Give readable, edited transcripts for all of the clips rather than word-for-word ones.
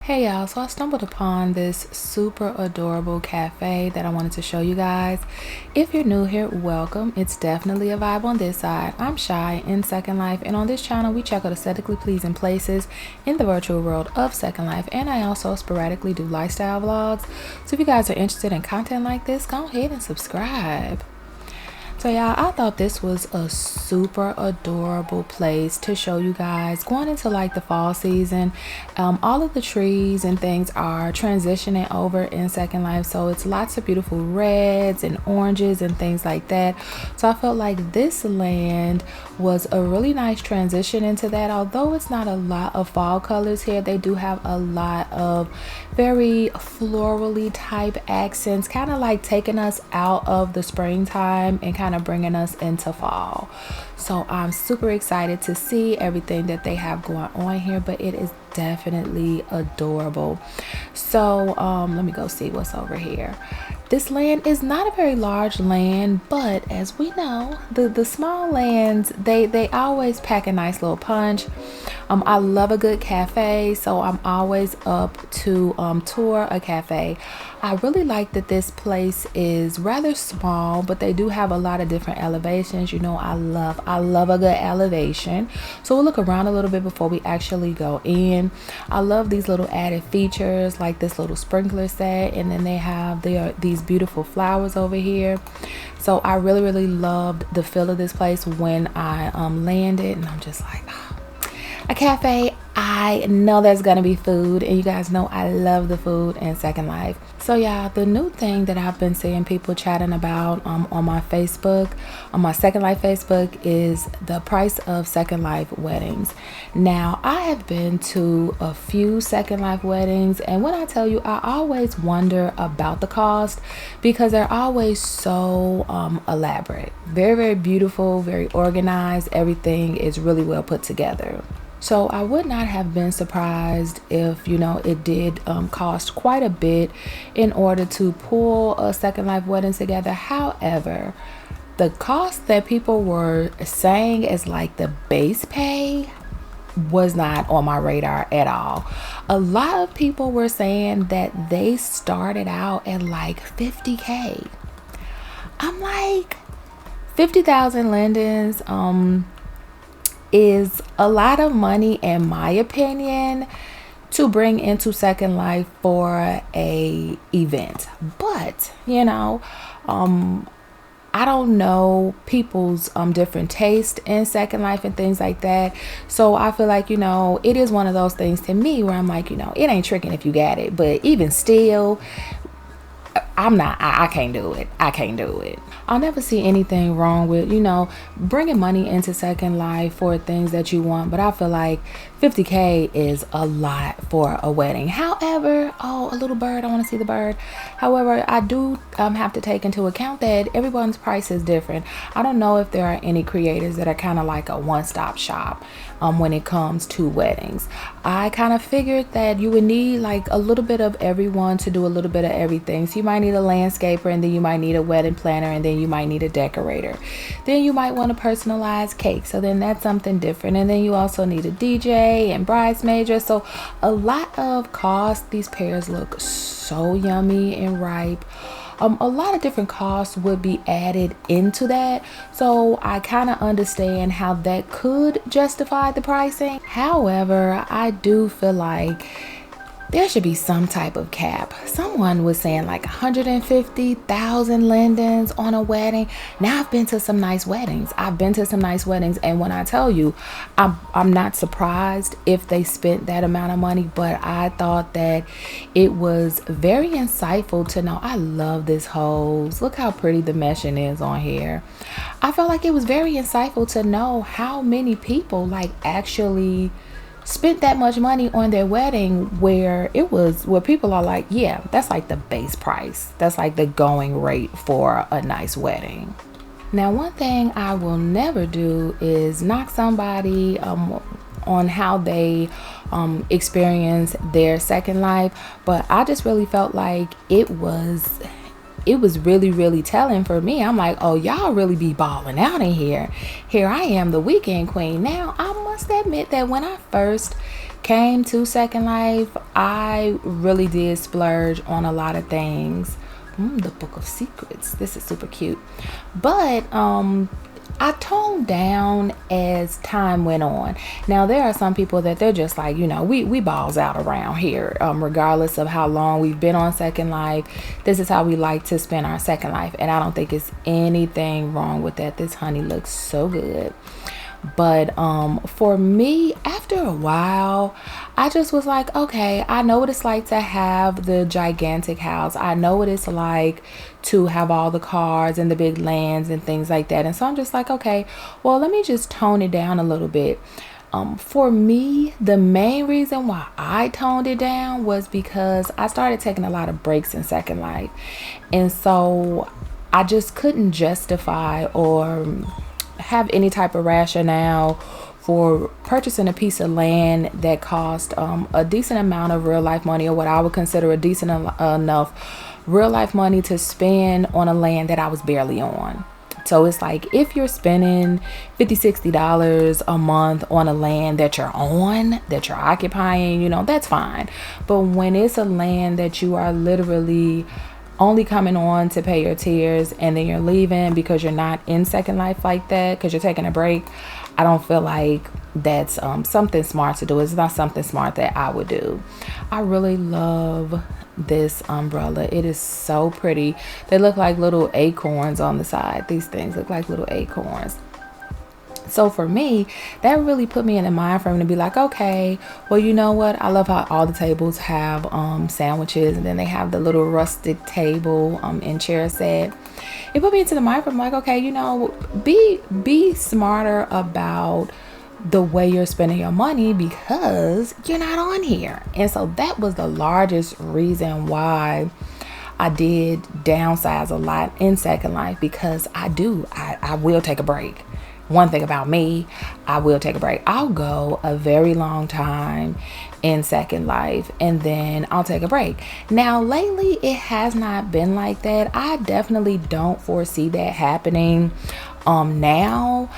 Hey y'all, so I stumbled upon this super adorable cafe that I wanted to show you guys. If you're new here, welcome. It's definitely a vibe on this side. I'm Shy in Second Life, and on this channel we check out aesthetically pleasing places in the virtual world of Second Life, and I also sporadically do lifestyle vlogs. So if you guys are interested in content like this, go ahead and subscribe. So y'all, I thought this was a super adorable place to show you guys going into like the fall season. All of the trees and things are transitioning over in Second Life, so it's lots of beautiful reds and oranges and things like that. So I felt like this land was a really nice transition into that. Although it's not a lot of fall colors here, they do have a lot of very florally type accents, kind of like taking us out of the springtime and kind of bringing us into fall. So I'm super excited to see everything that they have going on here, but it is definitely adorable. So let me go see what's over here. This land is not a very large land, but as we know, the small lands, they always pack a nice little punch. I love a good cafe, so I'm always up to tour a cafe. I really like that this place is rather small, but they do have a lot of different elevations. You know, I love a good elevation. So we'll look around a little bit before we actually go in. I love these little added features like this little sprinkler set, and then they have these beautiful flowers over here. So I really loved the feel of this place when I landed, and I'm just like, oh, a cafe. I know there's gonna be food, and you guys know I love the food in Second Life. So yeah, the new thing that I've been seeing people chatting about on my Facebook, on my Second Life Facebook, is the price of Second Life weddings. Now, I have been to a few Second Life weddings, and when I tell you, I always wonder about the cost because they're always so elaborate, very beautiful, very organized. Everything is really well put together. So I would not have been surprised if, you know, it did cost quite a bit in order to pull a Second Life wedding together. However, the cost that people were saying as like the base pay was not on my radar at all. A lot of people were saying that they started out at like 50K. I'm like, 50,000 lindens, is a lot of money in my opinion to bring into Second Life for a event. But you know, I don't know people's different taste in Second Life and things like that. So I feel like, you know, it is one of those things to me where I'm like, you know, it ain't tricking if you got it, but even still, I can't do it. I can't do it. I'll never see anything wrong with, you know, bringing money into Second Life for things that you want, but I feel like 50K is a lot for a wedding. However, oh, a little bird, I want to see the bird. However, I do have to take into account that everyone's price is different. I don't know if there are any creators that are kind of like a one-stop shop when it comes to weddings. I kind of figured that you would need like a little bit of everyone to do a little bit of everything. So you might need a landscaper, and then you might need a wedding planner, and then you might need a decorator. Then you might want a personalized cake, so then that's something different. And then you also need a DJ and bridesmaids. So a lot of cost. These pears look so yummy and ripe. A lot of different costs would be added into that, so I kind of understand how that could justify the pricing. However, I do feel like there should be some type of cap. Someone was saying like 150,000 lindens on a wedding. Now I've been to some nice weddings. And when I tell you, I'm not surprised if they spent that amount of money, but I thought that it was very insightful to know. I love this hose. Look how pretty the meshing is on here. I felt like it was very insightful to know how many people like actually spent that much money on their wedding, where people are like, yeah, that's like the base price. That's like the going rate for a nice wedding. Now, one thing I will never do is knock somebody on how they experience their Second Life, but I just really felt like it was really telling for me. I'm like, oh, y'all really be balling out in here. Here I am, the weekend queen. Now, I must admit that when I first came to Second Life, I really did splurge on a lot of things. The Book of Secrets. This is super cute. But I toned down as time went on. Now, there are some people that they're just like, we balls out around here, regardless of how long we've been on Second Life. This is how we like to spend our Second Life. And I don't think it's anything wrong with that. This honey looks so good. But for me, after a while, I just was like, okay, I know what it's like to have the gigantic house. I know what it's like to have all the cars and the big lands and things like that. And so I'm just like, okay, well, let me just tone it down a little bit. For me, the main reason why I toned it down was because I started taking a lot of breaks in Second Life. And so I just couldn't justify or have any type of rationale for purchasing a piece of land that cost a decent amount of real life money, or what I would consider a decent enough real life money to spend on a land that I was barely on. So it's like, if you're spending $50-$60 a month on a land that you're on, that you're occupying, that's fine. But when it's a land that you are literally only coming on to pay your tears and then you're leaving because you're not in Second Life like that, because you're taking a break, I don't feel like that's something smart to do. It's not something smart that I would do. I really love this umbrella. It is so pretty. They look like little acorns on the side. These things look like little acorns. So for me, that really put me in the mind frame to be like, okay, well, you know what? I love how all the tables have sandwiches, and then they have the little rustic table and chair set. It put me into the mind frame like, okay, be smarter about the way you're spending your money, because you're not on here. And so that was the largest reason why I did downsize a lot in Second Life, because I will take a break. One thing about me, I will take a break. I'll go a very long time in Second Life and then I'll take a break. Now, lately, it has not been like that. I definitely don't foresee that happening now,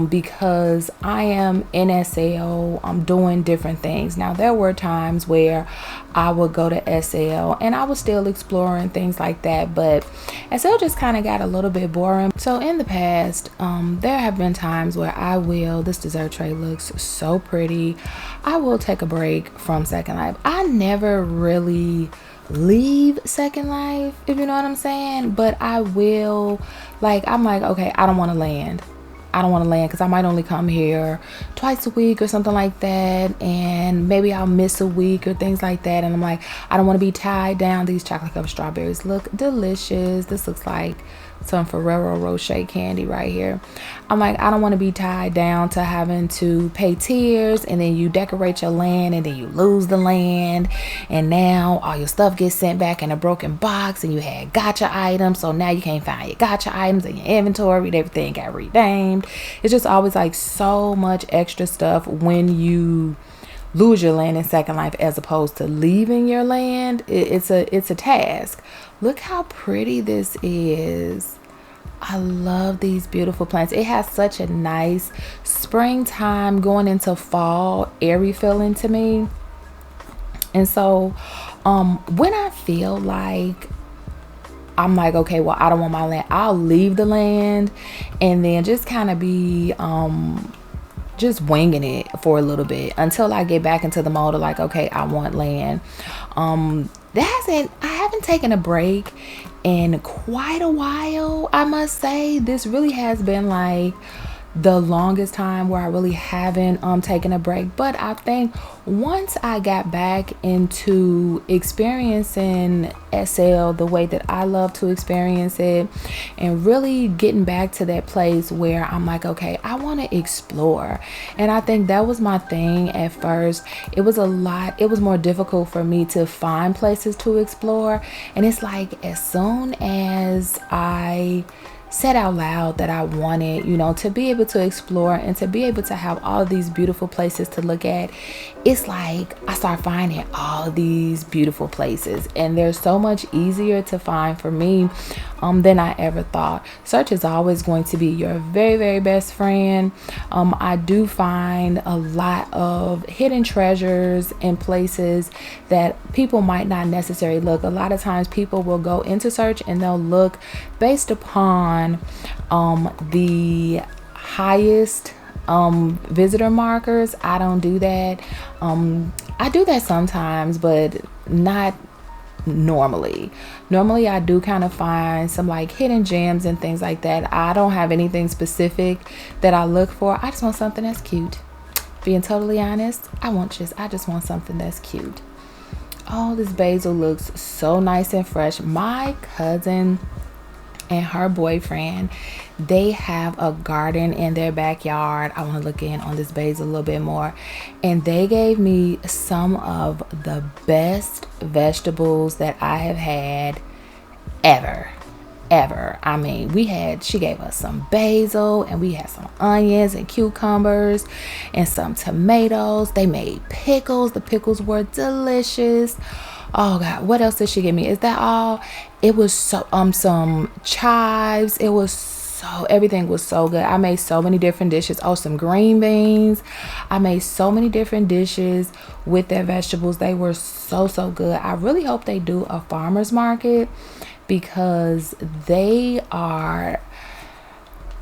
because I am in SL. I'm doing different things. Now, there were times where I would go to SL and I was still exploring things like that, but SL just kind of got a little bit boring. So in the past, there have been times where this dessert tray looks so pretty, I will take a break from Second Life. I never really leave Second Life, if you know what I'm saying, but I will, I'm like, okay, I don't want to land because I might only come here twice a week or something like that, and maybe I'll miss a week or things like that, and I'm like, I don't want to be tied down. These chocolate covered strawberries look delicious. This looks like some Ferrero Rocher candy right here. I'm like, I don't want to be tied down to having to pay tiers, and then you decorate your land and then you lose the land, and now all your stuff gets sent back in a broken box, and you had gotcha items, so now you can't find your gotcha items in your inventory. Everything got renamed. It's just always like so much extra stuff when you lose your land in Second Life as opposed to leaving your land. It's a task. Look how pretty this is. I love these beautiful plants. It has such a nice springtime going into fall airy feeling to me. And so when I feel like I'm like, okay, well, I don't want my land, I'll leave the land and then just kind of be just winging it for a little bit until I get back into the mode of like, okay, I want land. I haven't taken a break in quite a while, I must say. This really has been like the longest time where I really haven't taken a break. But I think once I got back into experiencing SL the way that I love to experience it, and really getting back to that place where I'm like, okay, I want to explore. And I think that was my thing at first. It was more difficult for me to find places to explore. And it's like, as soon as I said out loud that I wanted, to be able to explore and to be able to have all of these beautiful places to look at, it's like I start finding all these beautiful places, and they're so much easier to find for me than I ever thought. Search is always going to be your very, very best friend. I do find a lot of hidden treasures in places that people might not necessarily look. A lot of times people will go into search and they'll look based upon the highest visitor markers. I don't do that. I do that sometimes, but not normally. Normally I do kind of find some like hidden gems and things like that. I don't have anything specific that I look for. I just want something that's cute. Being totally honest, I just want something that's cute. Oh, this basil looks so nice and fresh. My cousin and her boyfriend, they have a garden in their backyard. I want to look in on this basil a little bit more. And they gave me some of the best vegetables that I have had ever. I mean, she gave us some basil, and we had some onions and cucumbers and some tomatoes. They made pickles. The pickles were delicious. Oh God, what else did she give me? Is that all? It was so some chives. Everything was so good. I made so many different dishes. Oh, some green beans. I made so many different dishes with their vegetables. They were so good. I really hope they do a farmer's market, because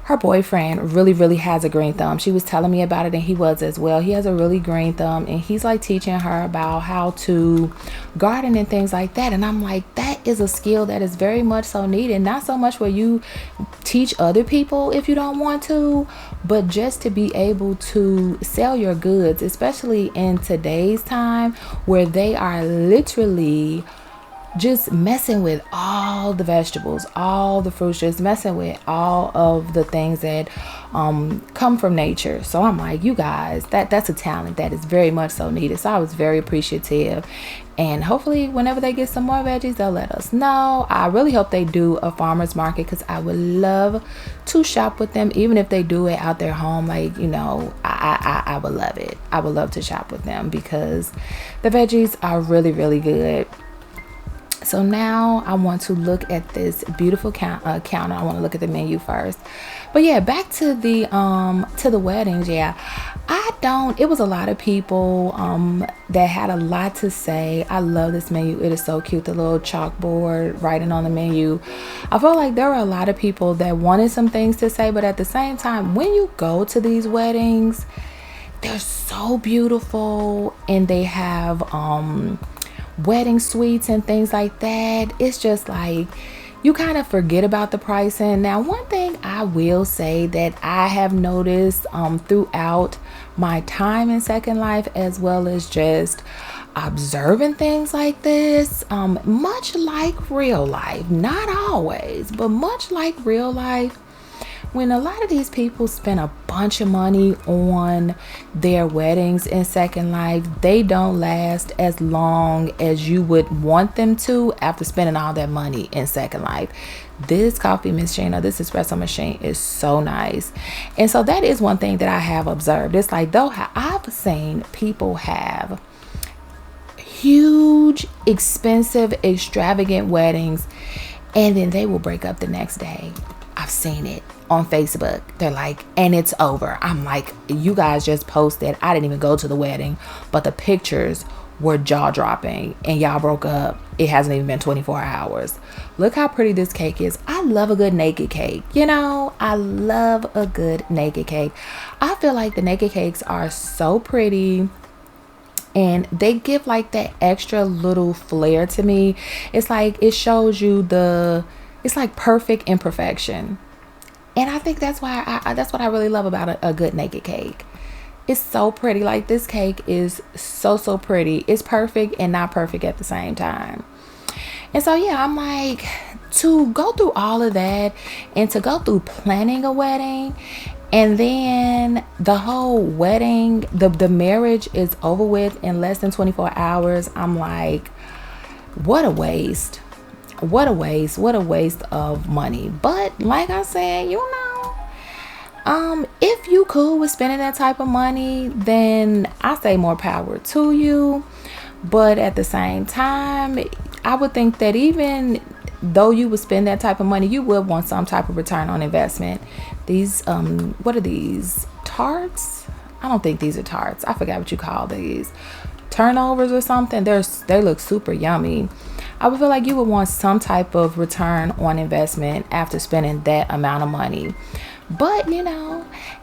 her boyfriend really has a green thumb. She was telling me about it, and he was as well. He has a really green thumb, and he's like teaching her about how to garden and things like that. And I'm like, that is a skill that is very much so needed. Not so much where you teach other people if you don't want to, but just to be able to sell your goods, especially in today's time where they are literally just messing with all the vegetables, all the fruits, just messing with all of the things that come from nature. So I'm like, you guys, that's a talent that is very much so needed. So I was very appreciative, and hopefully whenever they get some more veggies, they'll let us know. I really hope they do a farmer's market, because I would love to shop with them, even if they do it out their home. Like, you know, I would love it. I would love to shop with them, because the veggies are really good. So now I want to look at this beautiful counter. I want to look at the menu first. But yeah, back to the weddings. Yeah, it was a lot of people that had a lot to say. I love this menu. It is so cute. The little chalkboard writing on the menu. I felt like there were a lot of people that wanted some things to say, but at the same time, when you go to these weddings, they're so beautiful, and they have wedding suites and things like that. It's just like you kind of forget about the pricing. Now, one thing I will say that I have noticed throughout my time in Second Life, as well as just observing things like this, much like real life, not always, but much like real life, when a lot of these people spend a bunch of money on their weddings in Second Life, they don't last as long as you would want them to after spending all that money in Second Life. This coffee machine, or this espresso machine, is so nice. And so that is one thing that I have observed. It's like, though I've seen people have huge, expensive, extravagant weddings, and then they will break up the next day. I've seen it on Facebook. They're like, and it's over. I'm like, you guys just posted. I didn't even go to the wedding, but the pictures were jaw-dropping, and y'all broke up. It hasn't even been 24 hours. Look how pretty this cake is. I love a good naked cake. You know, I love a good naked cake. I feel like the naked cakes are so pretty, and they give like that extra little flair to me. It's like it shows you it's like perfect imperfection. And I think that's why that's what I really love about a good naked cake. It's so pretty. Like, this cake is so pretty. It's perfect and not perfect at the same time. And so yeah, I'm like, to go through all of that, and to go through planning a wedding, and then the whole wedding, the marriage is over with in less than 24 hours. I'm like, what a waste. What a waste of money. But like I said, you know, if you cool with spending that type of money, then I say more power to you. But at the same time, I would think that even though you would spend that type of money, you would want some type of return on investment. These what are these, tarts? I don't think these are tarts. I forgot what you call these, turnovers or something. They look super yummy. I would feel like you would want some type of return on investment after spending that amount of money. But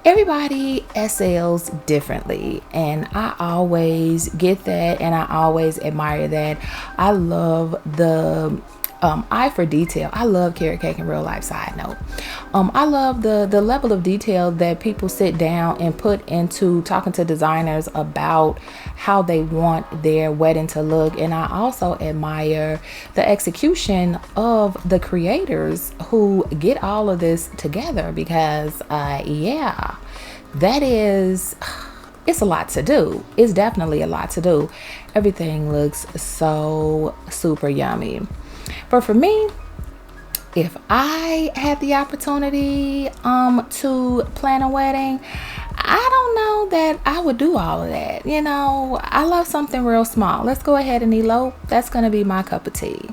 everybody SLs differently, and I always get that, and I always admire that. I love the eye for detail. I love carrot cake in real life. Side note, I love the level of detail that people sit down and put into talking to designers about how they want their wedding to look. And I also admire the execution of the creators who get all of this together, because it's a lot to do. It's definitely a lot to do. Everything looks so super yummy. But for me, if I had the opportunity to plan a wedding, I don't know that I would do all of that. I love something real small. Let's go ahead and elope. That's going to be my cup of tea.